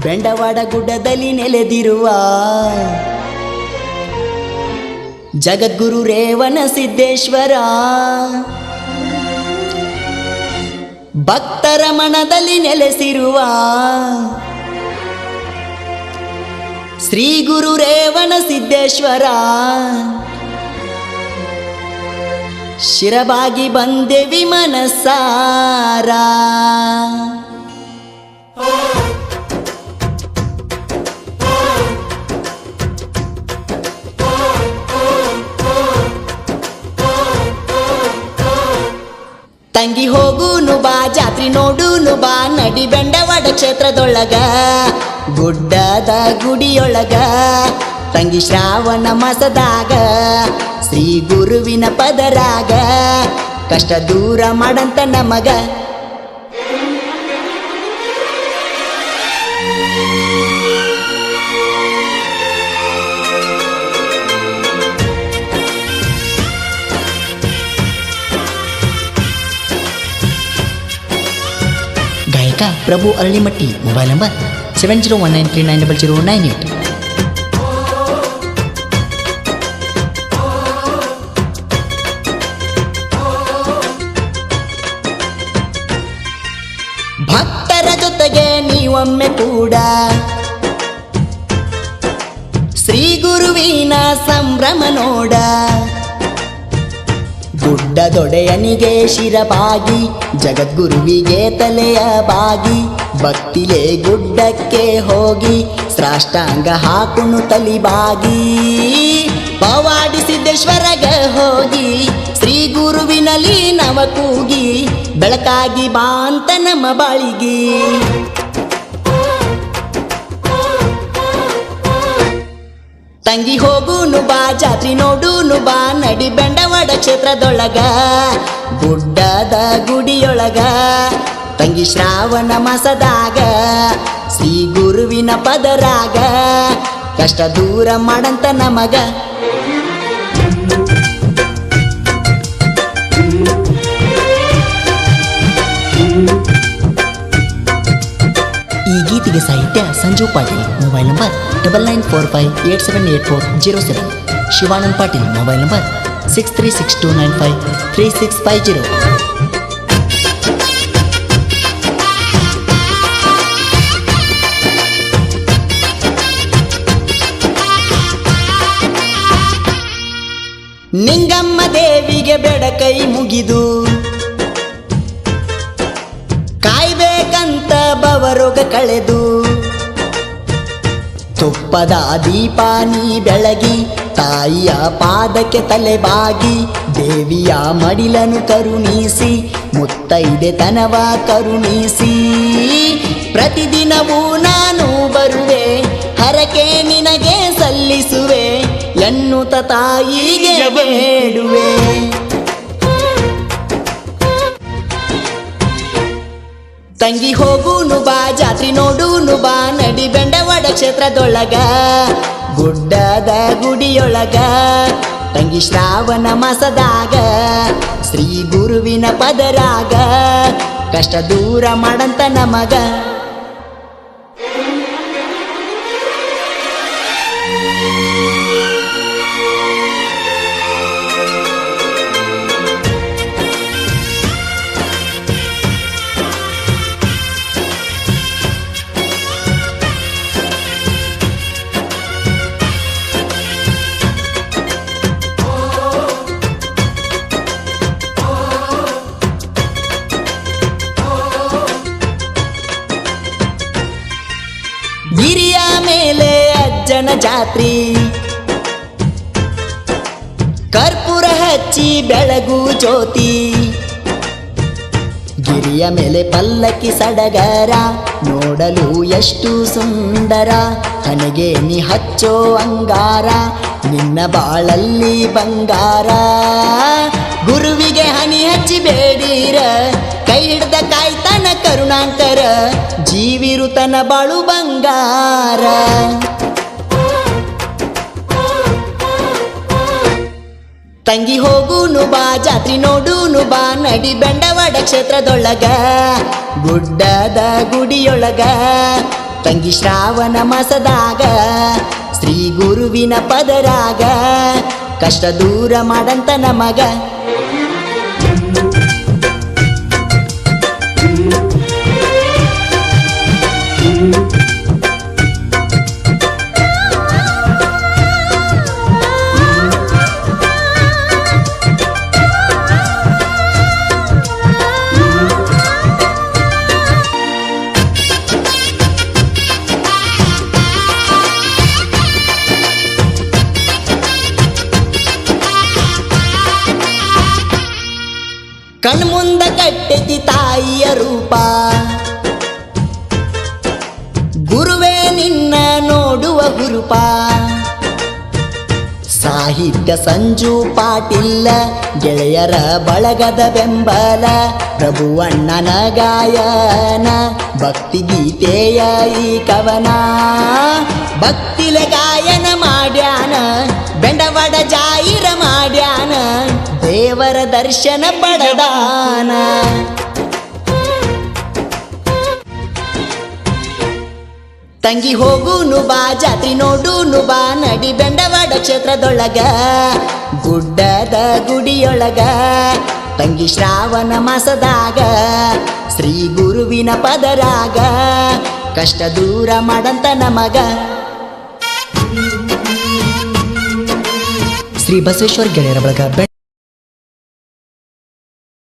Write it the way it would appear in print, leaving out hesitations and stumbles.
ಬೆಂಡವಾಡ ಗುಡ್ಡದಲ್ಲಿ ನೆಲೆದಿರುವ ಜಗದ್ಗುರು ರೇವಣ ಸಿದ್ದೇಶ್ವರ, ಭಕ್ತರ ಮನದಲ್ಲಿ ನೆಲೆಸಿರುವ ಶ್ರೀ ಗುರು ರೇವಣ ಸಿದ್ದೇಶ್ವರ. ಶಿರಬಾಗಿ ಬಂದೆವಿ ಮನಸಾರ. ತಂಗಿ ಹೋಗುನು ಬಾ ಜಾತ್ರಿ ನೋಡುನು ಬಾ, ನಡಿ ಬೆಂಡವಾಡ ಕ್ಷೇತ್ರದೊಳಗ ಗುಡ್ಡದ ಗುಡಿಯೊಳಗ. ತಂಗಿ ಶ್ರಾವಣ ಮಾಸದಾಗ ಶ್ರೀ ಗುರುವಿನ ಪದರಾಗ, ಕಷ್ಟ ದೂರ ಮಾಡಂತ ನಮಗ. ಗಾಯಕ ಪ್ರಭು ಅರಳಿಮಟ್ಟಿ. Mobile number 7019390098. ಭಕ್ತರ ಜೊತೆಗೆ ನೀವೊಮ್ಮೆ ಕೂಡ ಶ್ರೀ ಗುರುವಿನ ಸಂಭ್ರಮ ನೋಡ. ಗುಡ್ಡದೊಡೆಯನಿಗೆ ಶಿರಬಾಗಿ, ಜಗದ್ಗುರುವಿಗೆ ತಲೆಯ ಬಾಗಿ, ಭಕ್ತಿಲೇ ಗುಡ್ಡಕ್ಕೆ ಹೋಗಿ ಸಾಷ್ಟಾಂಗ ಹಾಕುನು ತಲಿಬಾಗಿ. ಪವಾಡಿ ಸಿದ್ದೇಶ್ವರಗ ಹೋಗಿ ಶ್ರೀ ಗುರುವಿನಲ್ಲಿ ನವ ಕೂಗಿ, ಬೆಳಕಾಗಿ ಬಾ ಅಂತ ನಮ್ಮ ಬಾಳಿಗಿ. ತಂಗಿ ಹೋಗುನು ಬಾ ಜಾತ್ರಿ ನೋಡುನು ಬಾ, ನಡಿ ಬೆಂಡವಾಡ ಕ್ಷೇತ್ರದೊಳಗ ಗುಡ್ಡದ ಗುಡಿಯೊಳಗ. ತಂಗಿ ಶ್ರಾವಣ ಮಾಸದಾಗ ಶ್ರೀ ಗುರುವಿನ ಪದರಾಗ, ಕಷ್ಟ ದೂರ ಮಾಡಂತ ನಮಗ. ಈ ಗೀತೆಗೆ ಸಾಹಿತ್ಯ Sanju Patil. Mobile number 9945878407. Shivanand Patil. Mobile number 6362953650. Ningamma ದೇವಿಗೆ ಬೆಡಕೈ ಮುಗಿದು ಕಾಯ್ಬೇಕಂತ ಬವರೋಗ ಕಳೆದು, ತುಪ್ಪದ ದೀಪ ನೀ ಬೆಳಗಿ ತಾಯಿಯ ಪಾದಕ್ಕೆ ತಲೆಬಾಗಿ, ದೇವಿಯ ಮಡಿಲನು ಕರುಣಿಸಿ ಮುತ್ತೈದೆ ತನವ ಕರುಣಿಸಿ. ಪ್ರತಿದಿನವೂ ನಾನು ಬರುವೆ ಹರಕೆ ನಿನಗೆ ಸಲ್ಲಿಸುವೆ, ಎನ್ನುತ್ತ ತಾಯಿಗೆ ಬೇಡುವೆ. ತಂಗಿ ಹೋಗುನು ಬಾ ಜಾತ್ರಿ ನೋಡುನು ಬಾ, ನಡಿ ಬೆಂಡವಾಡ ಕ್ಷೇತ್ರದೊಳಗ ಗುಡ್ಡದ ಗುಡಿಯೊಳಗ. ತಂಗಿ ಶ್ರಾವಣ ಮಾಸದಾಗ ಶ್ರೀ ಗುರುವಿನ ಪದರಾಗ, ಕಷ್ಟ ದೂರ ಮಾಡಂತ ನಮಗ. ಗಿರಿಯ ಮೇಲೆ ಅಜ್ಜನ ಜಾತ್ರಿ, ಕರ್ಪೂರ ಹಚ್ಚಿ ಬೆಳಗು ಜ್ಯೋತಿ. ಗಿರಿಯ ಮೇಲೆ ಪಲ್ಲಕ್ಕಿ ಸಡಗರ, ನೋಡಲು ಎಷ್ಟು ಸುಂದರ. ಹಣೆಗೆ ನೀ ಹಚ್ಚೋ ಅಂಗಾರ, ನಿನ್ನ ಬಾಳಲ್ಲಿ ಬಂಗಾರ. ಗುರುವಿಗೆ ಹನಿ ಹಚ್ಚಿ ಬೇಡೀರ, ಕೈ ಹಿಡ್ದ ಕಾಯ್ತಾನ ಕರುಣಾಂಕರ. ಜೀವಿರುತನ ಬಾಳು ಬಂಗಾರ. ತಂಗಿ ಹೋಗುನು ಬಾ ಜಾತ್ರಿ ನೋಡುನು ಬಾ, ನಡಿ ಬೆಂಡವಾಡ ಕ್ಷೇತ್ರದೊಳಗ ಗುಡ್ಡದ ಗುಡಿಯೊಳಗ. ತಂಗಿ ಶ್ರಾವಣ ಮಾಸದಾಗ ಶ್ರೀ ಗುರುವಿನ ಪದರಾಗ ಕಷ್ಟ ದೂರ ಮಾಡಂತ ನಮಗ. ಕಣ್ಮುಂದ ಕಟ್ಟೆತಿ ತಾಯಿಯ ರೂಪ, ಗುರುವೇ ನಿನ್ನ ನೋಡುವ ಗುರುಪ. ಸಾಹಿತ್ಯ ಸಂಜು ಪಾಟೀಲ ಗೆಳೆಯರ ಬಳಗದ ಬೆಂಬಲ, ಪ್ರಭುವಣ್ಣನ ಗಾಯನ ಭಕ್ತಿ ಗೀತೆಯ ಈ ಕವನ. ಭಕ್ತಿಲೆ ಗಾಯನ ಮಾಡ್ಯಾನ ಬೆಂಡವಾಡ ಜಾಯಿರ ಮಾಡ್ಯಾನ, ದೇವರ ದರ್ಶನ ಪಡೆದಾನ. ತಂಗಿ ಹೋಗುನು ಬಾ ಜಾತ್ರಿ ನೋಡುನು ಬಾ, ನಡಿ ಬೆಂಡವಾಡ ಕ್ಷೇತ್ರದೊಳಗ ಗುಡ್ಡದ ಗುಡಿಯೊಳಗ. ತಂಗಿ ಶ್ರಾವಣ ಮಾಸದಾಗ ಶ್ರೀ ಗುರುವಿನ ಪದರಾಗ ಕಷ್ಟ ದೂರ ಮಾಡಂತ ನಮಗ. ಶ್ರೀ ಬಸವೇಶ್ವರ ಗೆಳೆಯರ ಬಳಗ